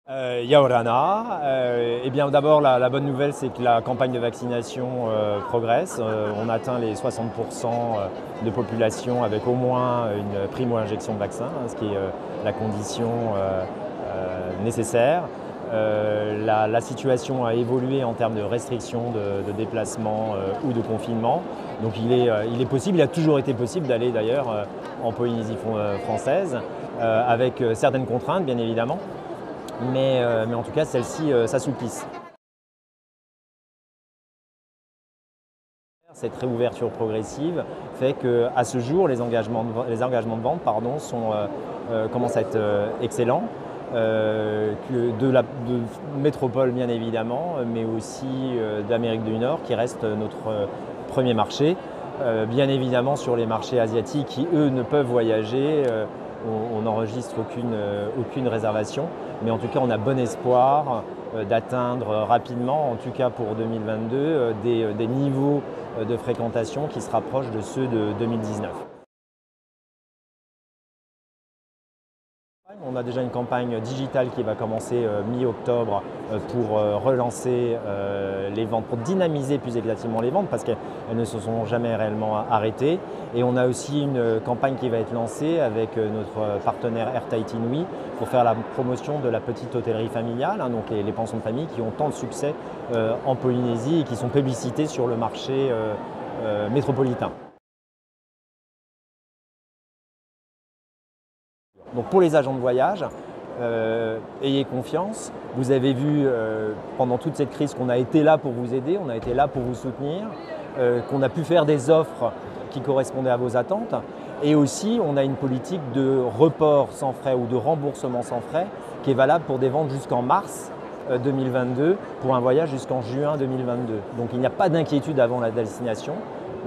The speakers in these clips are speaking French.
Yaorana. Eh bien, d'abord, la bonne nouvelle, c'est que la campagne de vaccination progresse. On atteint les 60% de population avec au moins une primo-injection de vaccin, ce qui est la condition nécessaire. La situation a évolué en termes de restrictions de déplacement ou de confinement. Donc il est possible, il a toujours été possible d'aller d'ailleurs en Polynésie française, avec certaines contraintes bien évidemment. Mais en tout cas, celles-ci s'assouplissent. Cette réouverture progressive fait qu'à ce jour, les engagements de vente commencent à être excellents, de métropole bien évidemment, mais aussi d'Amérique du Nord qui reste notre premier marché. Bien évidemment, sur les marchés asiatiques qui, eux, ne peuvent voyager, on n'enregistre aucune réservation, mais en tout cas on a bon espoir d'atteindre rapidement, en tout cas pour 2022, des niveaux de fréquentation qui se rapprochent de ceux de 2019. On a déjà une campagne digitale qui va commencer mi-octobre pour relancer les ventes, pour dynamiser plus exactement les ventes parce qu'elles ne se sont jamais réellement arrêtées. Et on a aussi une campagne qui va être lancée avec notre partenaire Air Tahiti Nui pour faire la promotion de la petite hôtellerie familiale, donc les pensions de famille qui ont tant de succès en Polynésie et qui sont publicitées sur le marché métropolitain. Donc pour les agents de voyage, ayez confiance. Vous avez vu pendant toute cette crise qu'on a été là pour vous aider, on a été là pour vous soutenir, qu'on a pu faire des offres qui correspondaient à vos attentes. Et aussi, on a une politique de report sans frais ou de remboursement sans frais qui est valable pour des ventes jusqu'en mars 2022, pour un voyage jusqu'en juin 2022. Donc il n'y a pas d'inquiétude avant la destination.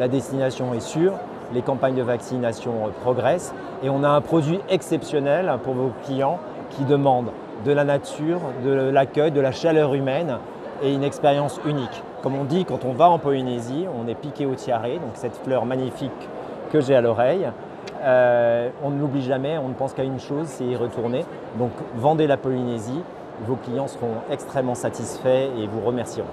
La destination est sûre. Les campagnes de vaccination progressent et on a un produit exceptionnel pour vos clients qui demandent de la nature, de l'accueil, de la chaleur humaine et une expérience unique. Comme on dit, quand on va en Polynésie, on est piqué au tiare, donc cette fleur magnifique que j'ai à l'oreille. On ne l'oublie jamais, on ne pense qu'à une chose, c'est y retourner. Donc vendez la Polynésie, vos clients seront extrêmement satisfaits et vous remercieront.